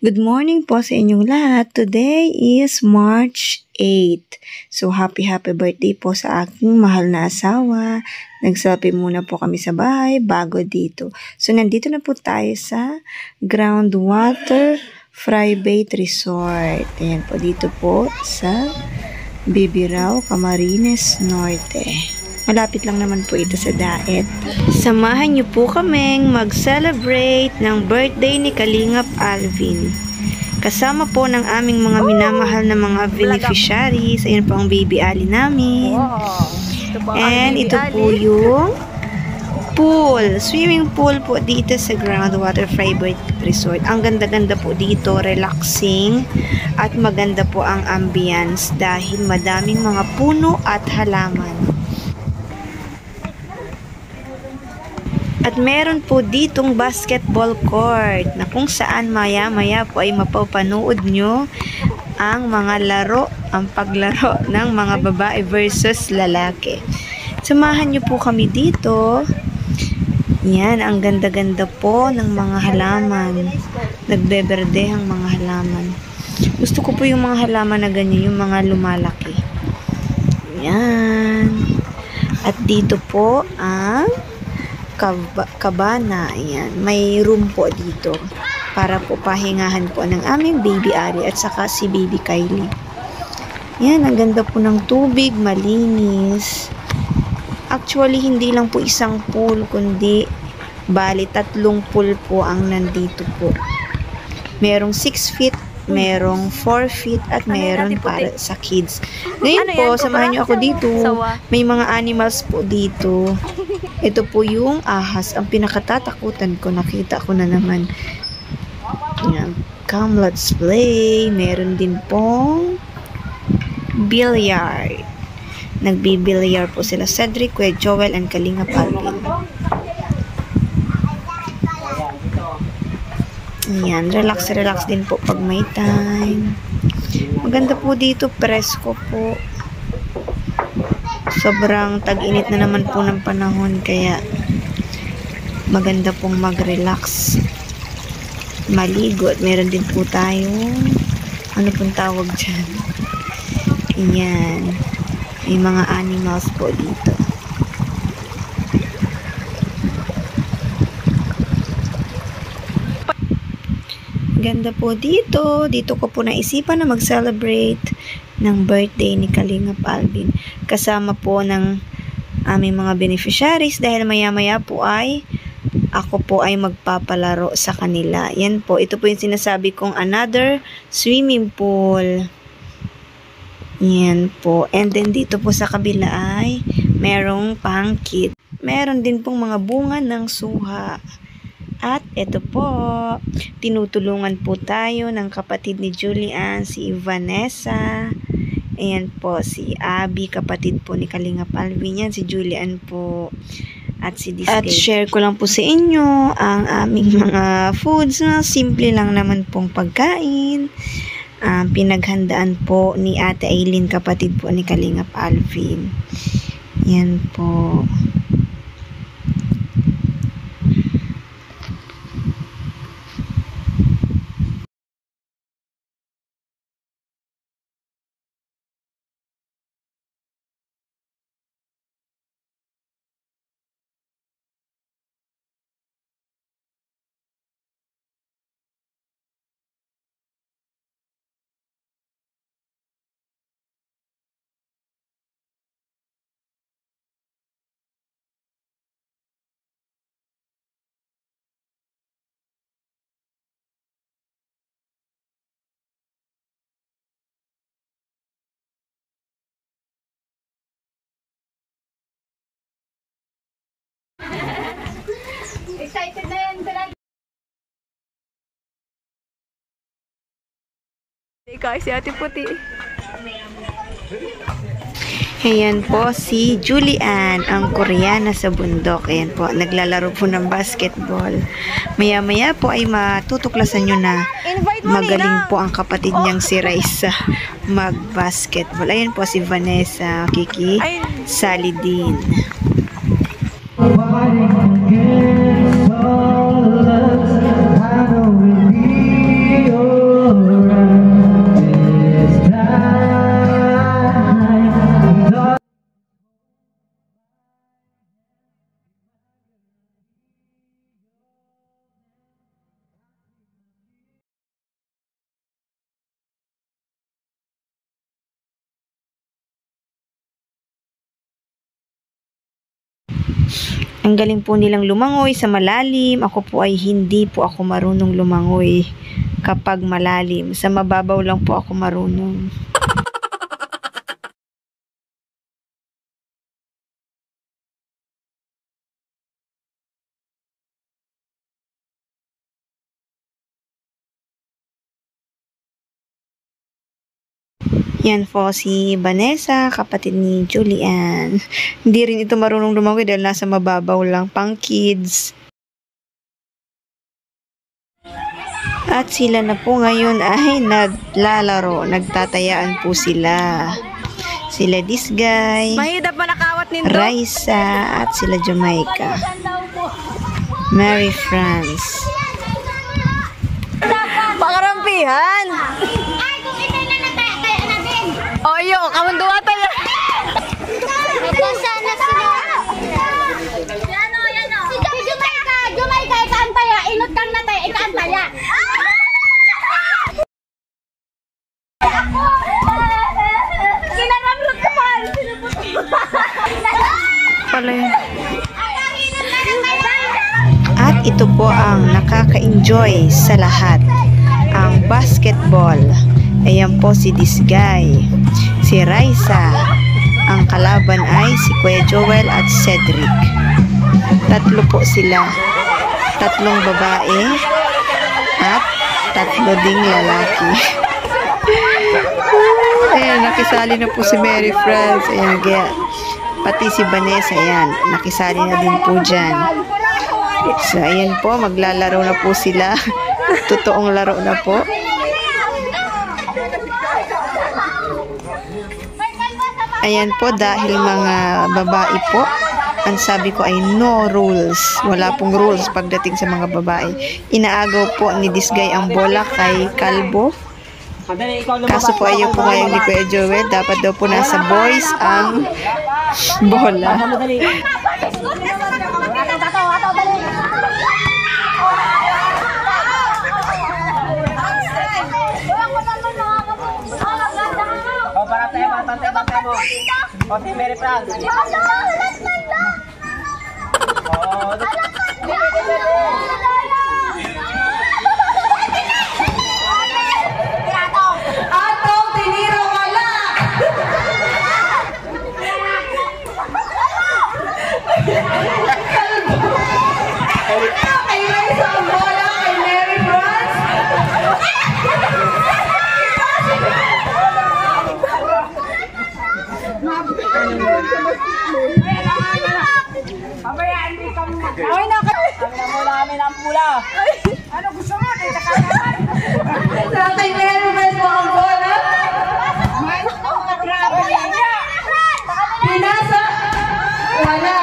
Good morning po sa inyong lahat. Today is March 8. So happy birthday po sa aking mahal na asawa. Nag-selfie muna po kami sa bahay bago dito. So nandito na po tayo sa Groundwater Frybait Resort. Ayan po dito po sa Bibirao, Camarines Norte. Malapit lang naman po ito sa Daet. Samahan niyo po kaming mag-celebrate ng birthday ni Kalingap Alvin. Kasama po ng aming mga minamahal na mga beneficiaries. Ayan po ang baby Ali namin. And ito po yung pool. Swimming pool po dito sa Groundwater Frybait Resort. Ang ganda-ganda po dito, relaxing. At maganda po ang ambience dahil madaming mga puno at halaman. At meron po ditong basketball court na kung saan maya-maya po ay mapapanood nyo ang mga laro, ang paglaro ng mga babae versus lalaki. Samahan nyo po kami dito. Yan, ang ganda-ganda po ng mga halaman. Nagbeberde ang mga halaman. Gusto ko po yung mga halaman na ganyan, yung mga lumalaki. Yan. At dito po ang kabana. Ayan. May room po dito para po pahingahan po ng aming baby Ari at saka si baby Kylie. Yan. Ang ganda po ng tubig. Malinis. Actually, hindi lang po isang pool kundi bali 3 pool po ang nandito po. Merong 6 feet, merong 4 feet, at meron para sa kids. Ngayon po, samahan nyo ako dito. May mga animals po dito. Ito po yung ahas. Ang pinakatatakutan ko, nakita ko na naman. Yan. Come, let's play. Meron din pong billiard. Nagbibilyar po sila Cedric, Kuya Joel, and Kalingap Alvin. Ayan, relax din po pag may time. Maganda po dito, presko po. Sobrang tag-init na naman po ng panahon, kaya maganda pong mag-relax. Maligo, at meron din po tayong, ano pong tawag dyan? Ayan. May mga animals po dito. Ganda po dito. Dito ko po naisipan na mag-celebrate ng birthday ni Kalingap Alvin. Kasama po ng aming mga beneficiaries dahil maya-maya po ay ako po ay magpapalaro sa kanila. Yan po. Ito po yung sinasabi kong another swimming pool. Yan po. And then dito po sa kabila ay merong pangkit. Meron din pong mga bunga ng suha. At ito po, tinutulungan po tayo ng kapatid ni Julian, si Vanessa. Ayan po, si Abby, kapatid po ni Kalingap Alvin. Yan, si Julian po. At si Disgate. At share ko lang po sa inyo ang aming mga foods na simple lang naman pong pagkain. Pinaghandaan po ni Ate Aileen, kapatid po ni Kalingap Alvin. Yan po. Excited na yan. Ikaw si Ate Puti. Ayan po si Julian, ang Koreana sa bundok. Ayan po, naglalaro po ng basketball. Maya-maya po ay matutuklasan nyo na magaling po ang kapatid niyang si Raisa mag-basketball. Ayan po si Vanessa, Kiki, Sally din. I know Ang galing po nilang lumangoy sa malalim. Ako po ay hindi po ako marunong lumangoy kapag malalim. Sa mababaw lang po ako marunong. Yan po si Vanessa, kapatid ni Julian. Hindi rin ito marunong lumangoy dahil nasa mababaw lang, pang kids. At sila na po ngayon ay naglalaro, nagtatayaan po sila. Sila Disgay, Mahidap manakawat nindo. Raisa, at sila Jamaica. Mary France. Pakarampihan. Ay, kung ito na nataya na din. Oyo, kamunduwa tayo. Ito sana sila. Yan o, yan o. Si Jamaica, Jamaica, ikaantaya. Inot kang nataya, ikaantaya. Kinaramrot ka pa. Pala yun. At ito po ang nakaka-enjoy sa lahat, ang basketball. Ayan po si Disgay, si Raisa. Ang kalaban ay si Kuya Joel at Cedric. Tatlo po sila, tatlong babae at tatlo ding lalaki. Ayan, nakisali na po si Mary France. Ayan, pati si Vanessa, ayan, nakisali na din po dyan. So, ayan po, maglalaro na po sila. Totoong laro na po. Ayan po, dahil mga babae po, ang sabi ko ay no rules. Wala pong rules pagdating sa mga babae. Inaagaw po ni Disgay ang bola kay Kalbo. Kaso po ayaw po ngayon ni Kuya Joel. Dapat daw po nasa boys ang bola. O, si Mary France. Atong tiniro wala. Kay Raisa ang bola, kay Mary France. Ay, ang pula. Ano gusto mo? sa kay Mary France mo ang bola. Pinasa. Wala.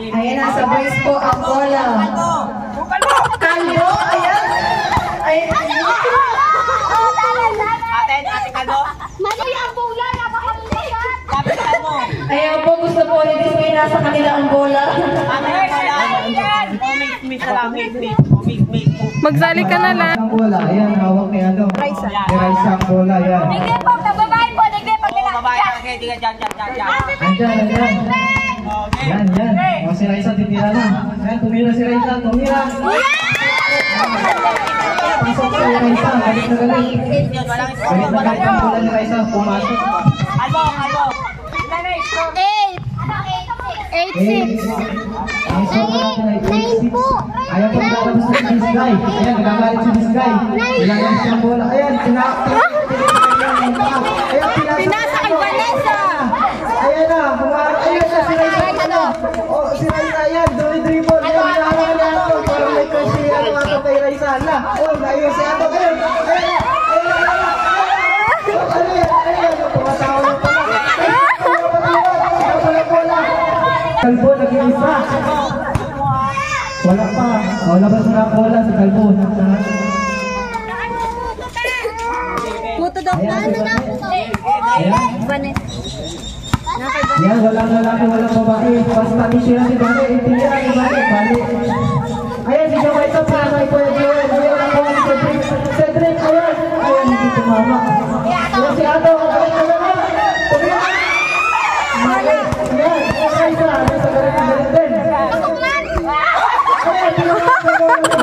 Ayan, nasa boys po ang bola. Kalbo, ayan. Ay, Ate Kalbo. Mali ang bola, napakalimutan. Kapitan mo. ayan po, gusto po ni Disney nasa kanila ang bola. Ate Kalbo. Mix lang, mix. Magsali ka na lang. Ang bola, ayan, hawak ni ano? Raisa. Ni Raisa ang bola, ayan. Nagdepok na babae po, nagdepok nila. Babae, okay, di ka dyan. Andyan. Yan. O, si Raisa, titira na. Ayan, tumira si Raisa, tumira. Pasok si Raisa, galit na galit. Galit na galit ang bola ni Raisa, pumasok. Kalbo. 8-6. Ang score natin ay 8-6. Ayaw pa maglalabas si Disgay. Ayan, nagagalit si Disgay. Nilalabas ang bola. Ayan, Pinasa kay Vanessa. Ayan na, ayan na si Raisa. Oh, si Raisa, ayan, dribble. Ayan, hinahawakan ni Ato. Parang may crush si Ato kay Raisa. Ala, oh, naiwas si Ato. Ayan. Tumatawa na pala. Kalbo, nag-iisa. Wala pa. O, labas na ang bola sa Kalbo. Puto daw. Ayan. Yan, walang lalaki, walang babae. Basta ni siya si Bane, intindihan ni Bane. Ayan, si Jamaica pa kay Kuya Joel. Ayan, nakuha ni Cedric. Cedric, ayan. Ayan, hindi tumama. Ayan, si Ato. Ayan, tumira. Mali. Ayan, Raisa. Ayan, sa galing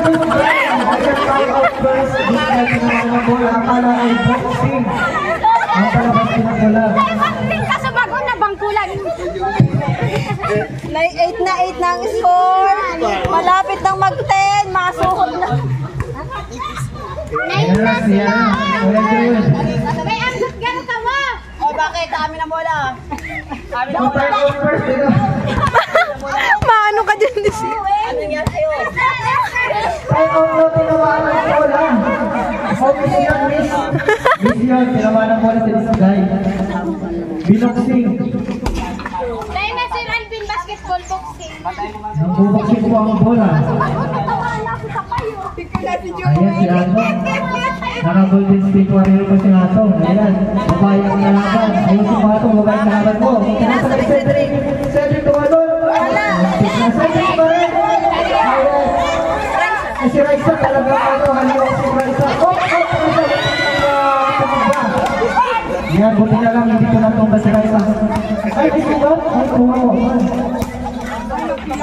Ayan, time out first. This guy tinamaan ng bola. Akala ay boxing. Ang palabas pinagbola. Bakit ka sa bago na bangkulan? 8 na ang score. Malapit nang mag-10. Masuhod na. Ayan na siya. Kuya Joel. May amgot gano'n ka mo. O bakit? Sa amin ang bola. Sa amin ang Ang bola. time out first. Dito. Maano ka dyan, Disi? Ano nangyari sa'yo? Time out na tinamaan ng bola. Okay siya, miss. Miss yun. Tinamaan ng bola si this guy. Binoxing. Dahil na si Alvin basketball boxing. Nagbuboxing po ang bola. Natawala ko sa kayo. Ayan si Ato. Naka-golden state warrior pa si Ato. Ayan. Babae ang nalaban. Ayusin mo Ato. Babae ang nalaban mo. Kinasa ni Cedric. Cedric tumadol. Cedric ba rin? Ay si Raisa talaga ano. Haliwa si Raisa. Yan. Buti na lang. Hindi ko natumba si Raisa. Ay, di ba? Ay, kumawa.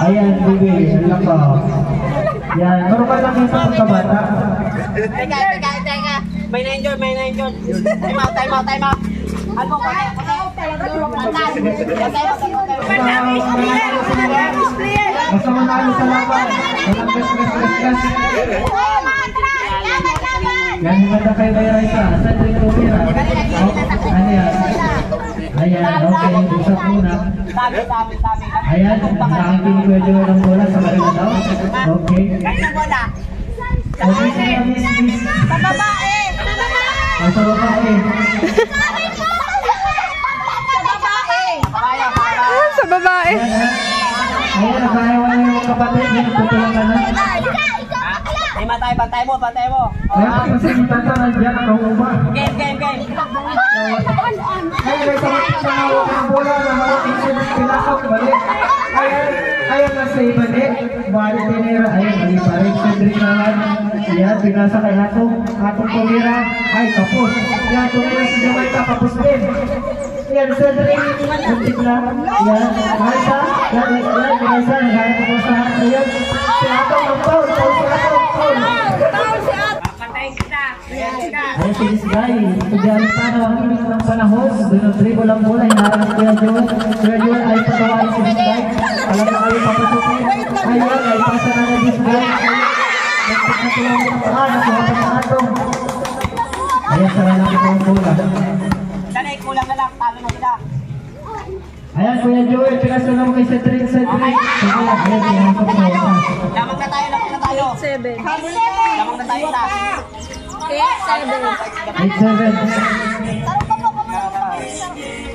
Ayan, baby. Alam ka. Yan. Normal lang yung sa pagkabata. Teka. May na-injure. Time out. Ano ko? Basta manalo sa laban. Walang gas. Yan, himanda kayo kay Raisa. Cedric Rovira. Ano yan? Ayan, okay. Usap muna. Sabi. Ayan, nakakinig ko yung ng bola sa kanila daw. Okay. Ganyan ang bola. Okay, sige, miss. Sa babae. O, sa babae. Sa babae. Ayan, nakahawa na yung kapatid. Yan, tutulungan na. Ay, bantay mo. Ayan, kasi yung tata nandiyan, nakahuma. Game. Ay, may pangawak ng bola na malaking pinasok, balik. Ayan na sa ibalik. Balik tinira. Ayan, balik pa rin. Cedric naman. Ayan, pinasa kay Atong tumira. Ay, kapos. Ayan, tumira si Jamaica, kapos din. Ayan, Cedric. Buntik na. Ayan, Raisa. Ayan, Raisa. Naghanap ako sa harap. Ayan, si Atong ang foul. Foul. Ayan si this guy, Tudyali Tano, ang hinig ng panahon. Dribble ang bola, hinaharap si Kuya Joel. Kuya Joel ay patawain si this guy. Alam na kayo papasukin. Ayan, ay pasa na na this guy. Nagpapatulang ng paan, nakuha pa sa atong. Ayan, sara na ito ang bola. Sanay, kulang na lang. Talo na sila. Ayan, Kuya Joel, pinasa na mo kay Cedric. Ayan, pinasok mo. Lamang na tayo. 7. Lamang na tayo sa. 8-7.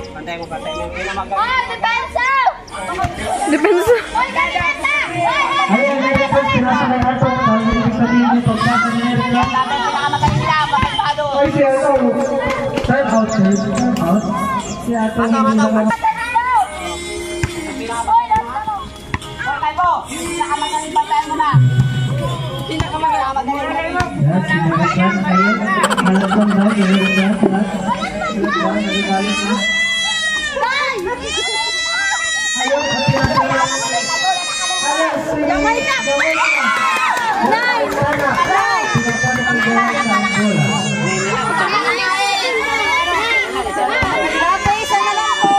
Pantay mo. Hindi na magawa. Oh, depensa! Depensa. Hoy, depensa! Ayan, may request pinasa kay Atong. Tawag ibig sabihin niyo, pagkasa ni Eric lang. Dapat pinakamagaling nila. Pagkakado. Ay, si ano, time out, sir. Time out. Si Atong hindi naman. Pantay mo. Pinakamagaling bantayan mo na. Pinakamagaling. Yan, si Merican. Ayun, malabang daw. Merican. Ayun, at pinasa. Jamaica! Nice! Dati, isa na lang po.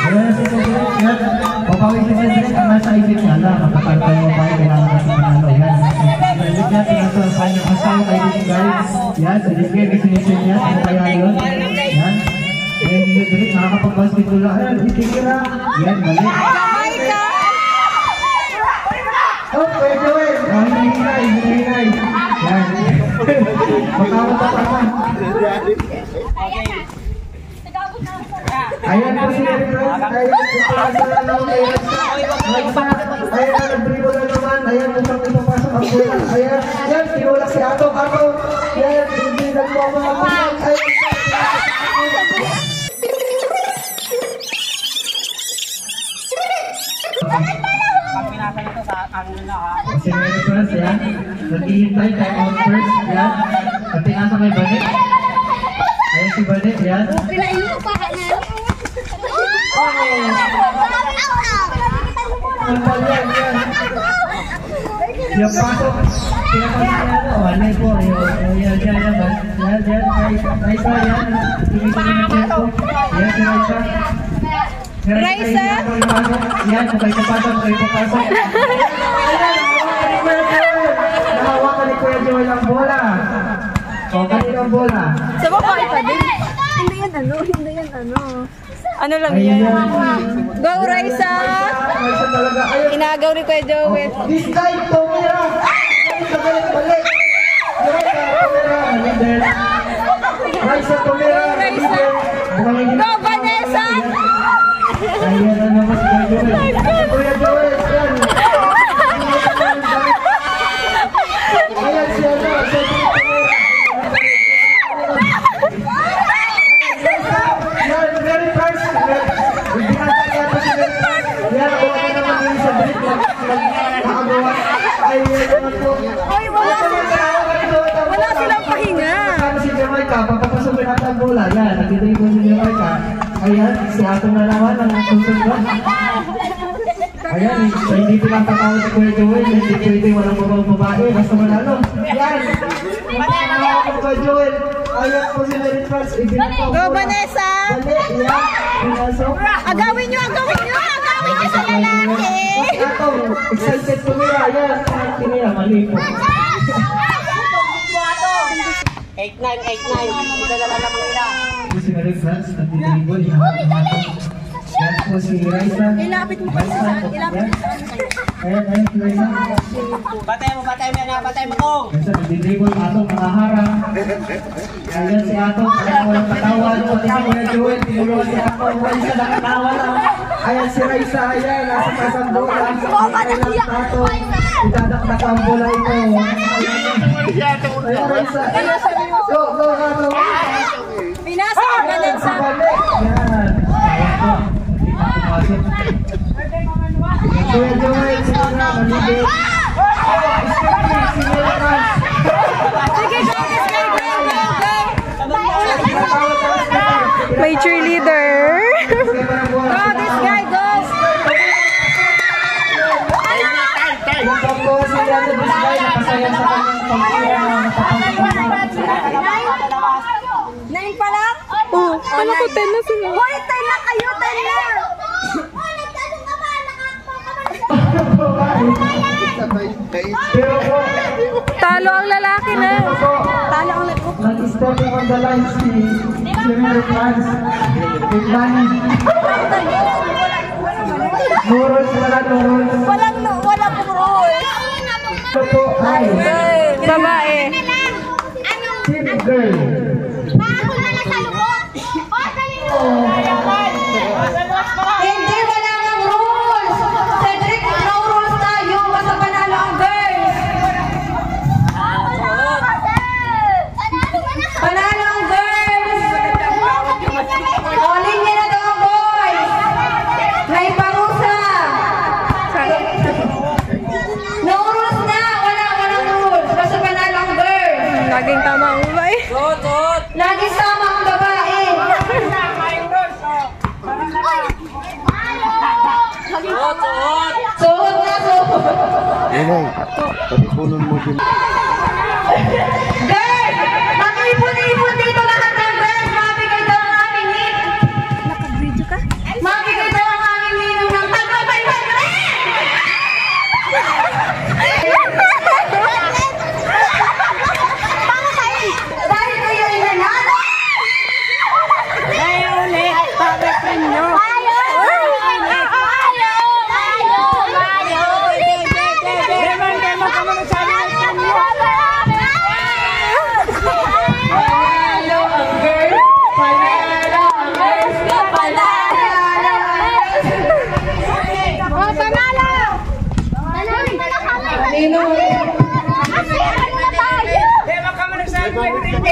Ayan si Cedric. Yan. Papawin si Cedric. Ang nasa isip niya lang. Magkapantay mo ba? Kailangan natin manalo. Yan. Cedric yan. Tinasal niya. Kasama kay this guy. Yan. Si this guy. Sinisip niya. Ano kaya yun? Yan. Ayan si Cedric. Nakakapag-basketball lang. Ayan. Itikira. Yan. Balik. Oh, Kuya Joel. Hinay. Yan. Makawat pa pa. Ayan po si Eric Rose. Ayan po sa lang kay Raisa. Ayan na nag-dribble na naman. Ayan po pang ipapasok ang bola. Ayan, tinulak si Atong. Ayan, hindi nagmamahal. Ayan. Pag pinasa nito sa ano na ha. Si Eric Rose, ayan. Naghihintay, time out first. Ayan. At tinasa kay Banet. Ayan si Banet, ayan. Kulpal yan. Yung pasok, pinapasaya na, wala po. Yan, Raisa, yan. Tumitingin ng tempo. Yan, si Raisa. Raisa? Yan, sabay papasok. Nahawakan ni Kuya Joel ang bola. O, kanina ang bola. Sa baba pa din. Hindi yan ano. Ano lang yan? Go, Raisa! Raisa talaga. Ayun. Inagaw ni Kuya Joel. This guy, Tomira! Balik! Raisa, Tomira! Go, Vanessa! Ayan na naman si Kuya Joel. Ayan siya na. Yan, very first. Binatang yata si very first. Yan, ako naman yun sa break. Nakagawa. Ayan naman po. Ay, wala silang pahinga. Si Jamaica, papapasukin natin ang bola. Yan, nagtitipon si Jamaica. Ayan, si Atong na naman ang susunod. Ayan, hindi pinapatawad si Kuya Joel. Hindi pwede, walang babae. Basta manalo. Yan, manalo ko Kuya Joel. Ayan po si Mary France. Go, Vanessa! Bali, yan. Pinasok. Agawin nyo sa lalaki! Atong, excited tumira. Yan, tinira, mali po. 8-9. Ito na lang nila. Po si Mary France, nagtitipon. Yan po si Raisa. Ilapit mo kasi sa akin. Ayan si Raisa. Patay mo kong. Kasi nagdidribble Atong nakaharang. Ayan si Atong, walang katawan. Pati si Kuya Joel, tinulungan si Atong. Wala siya nakatawa lang. Ayan si Raisa, ayan, nasa pasang bola. Idadakdak ang bola ito. Ayan Raisa. Go, Atong. Pinasa ka, Vanessa! Ayan. Ayan po. Hindi pa pumasok. Kuya Joel, sila na, maligid. May cheerleader. Go, this guy, go! Nine pa lang? Oh, ano ko 10 na sila? Hoy, 10 na kayo, 10 na! Talo ang lalaki na. Talo ang lalaki. Nag-stepping on the line si Mary France. Tignan. No rules, wala no rules. Wala pong rules. Ito po ay Babae. team girl. Hindi, wala kang rules. Cedric, no rules tayo. Basta panalo ang girls. Panalo ang girls. Olin niya na daw ang boys. May parusa. No rules na. Walang rules. Basta panalo ang girls. Laging tama ang babae. Lagi sama ang babae. Suot na suot. Girl! Mag-ipon-ipon dito lahat ng girls. Mabigay daw ang aming hit. Naka-video ka? Mabigay daw ang aming ninong ng tagpo 500! Dahil kayo inanalo!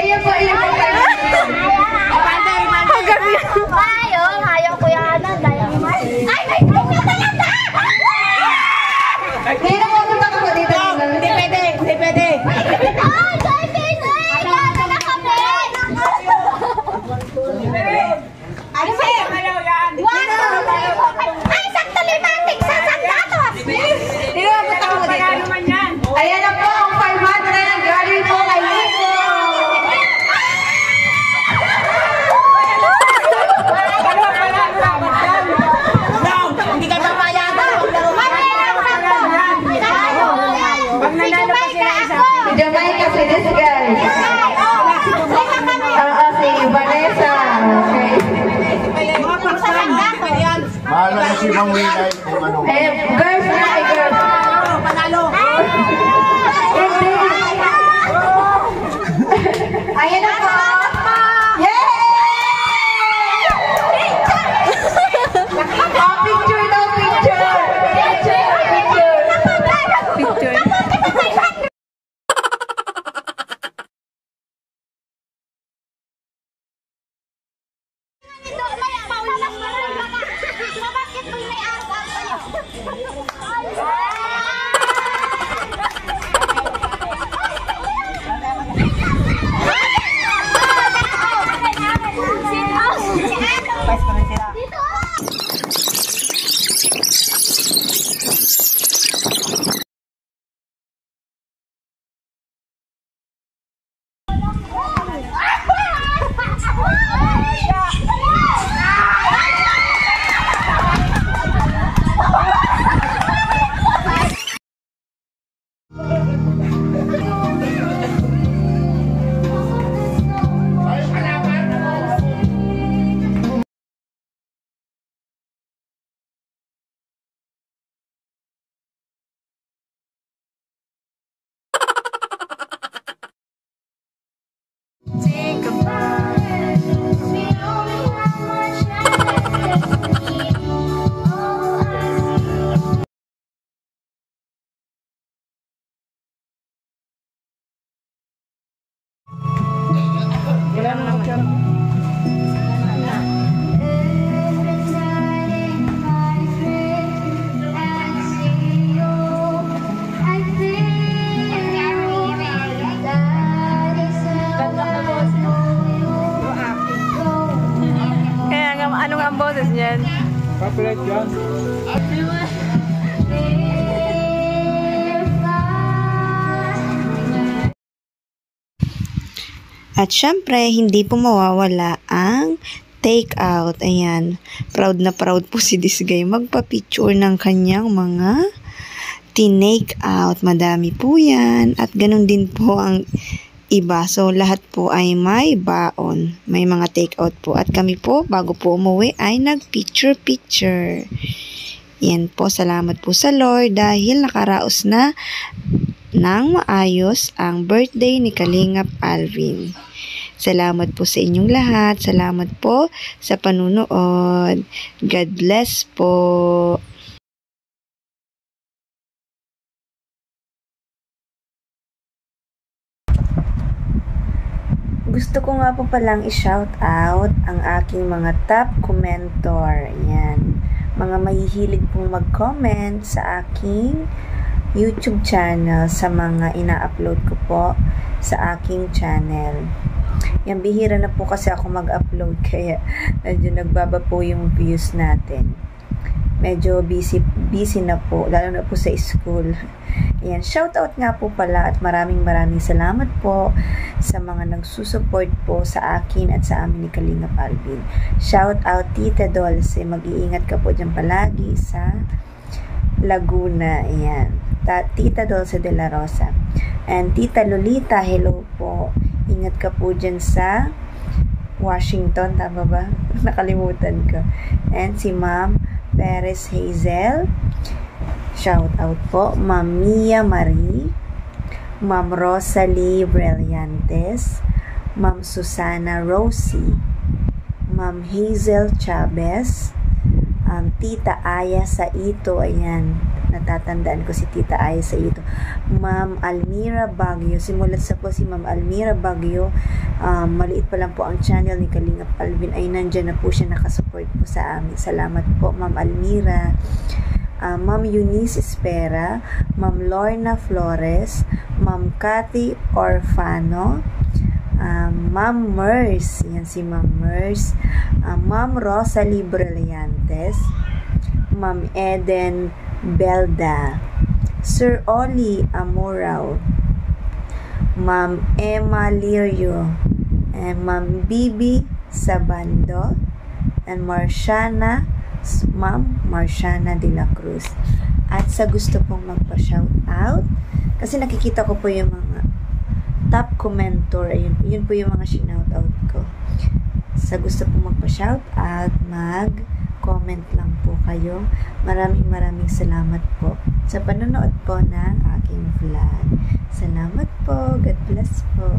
Iyan po. Ayaw ko yan. Ay, may kanya talaga! Nino, pupunta ka po dito. Hindi pwede. Ay, baby! Gano'n na kami! Ay, sakto limatik sa sandato! this guy. Si Vanessa. Okay. Bahala na si Mang Winay kung ano. Girls na, girls. Ayan na po. Yay! Picture daw, picture. Picture. Anong ang boses niyan? Copyright yan. At syempre, hindi po mawawala ang take out. Ayan, proud na proud po si Disgay magpa-picture ng kanyang mga tinake out. Madami po yan. At ganun din po ang iba. So, lahat po ay may baon. May mga take out po. At kami po, bago po umuwi, ay nag-picture-picture. Yan po, salamat po sa Lord dahil nakaraos na ng maayos ang birthday ni Kalingap Alvin. Salamat po sa inyong lahat. Salamat po sa panunood. God bless po. Gusto ko nga po palang i-shout out ang aking mga top commentor. Ayan. Mga mahihilig pong mag-comment sa aking YouTube channel, sa mga ina-upload ko po sa aking channel. Yan, bihira na po kasi ako mag-upload kaya medyo nagbaba po yung views natin. Medyo busy na po, lalo na po sa school. Ayan, shoutout nga po pala at maraming salamat po sa mga nagsusupport po sa akin at sa amin ni Kalingap Alvin. Shoutout Tita Dulce, mag-iingat ka po dyan palagi sa Laguna. Ayan, Tita Dulce de la Rosa. And Tita Lolita, hello po. Ingat ka po dyan sa Washington, tama ba? Nakalimutan ko. And si Ma'am Perez Hazel, shout out po. Ma'am Mia Marie, Ma'am Rosalie Brillantes, Ma'am Susana Rosie, Ma'am Hazel Chavez, Tita Aya Saito, ayan, natatandaan ko si Tita Aya Saito, Ma'am Almira Baguio, simulat sa po si Ma'am Almira Baguio, maliit pa lang po ang channel ni Kalingap Alvin, ay nandyan na po siya, nakasupport po sa amin. Salamat po Ma'am Almira. Ma'am Eunice Espera, Ma'am Lorna Flores, Ma'am Cathy Orfano, Ma'am Mers, yan si Ma'am Mers, Ma'am Rosalie Brillantes, Ma'am Eden Belda, Sir Oli Amorao, Ma'am Emma Lirio, and Ma'am Bibi Sabando, and Ma'am Marciana de la Cruz. At sa gusto pong magpa-shout out, kasi nakikita ko po yung mga top commenter. Ayun, yun po yung mga shoutout ko. Sa gusto pong magpa-shoutout, mag-comment lang po kayo. Maraming salamat po sa panonood po ng aking vlog. Salamat po. God bless po.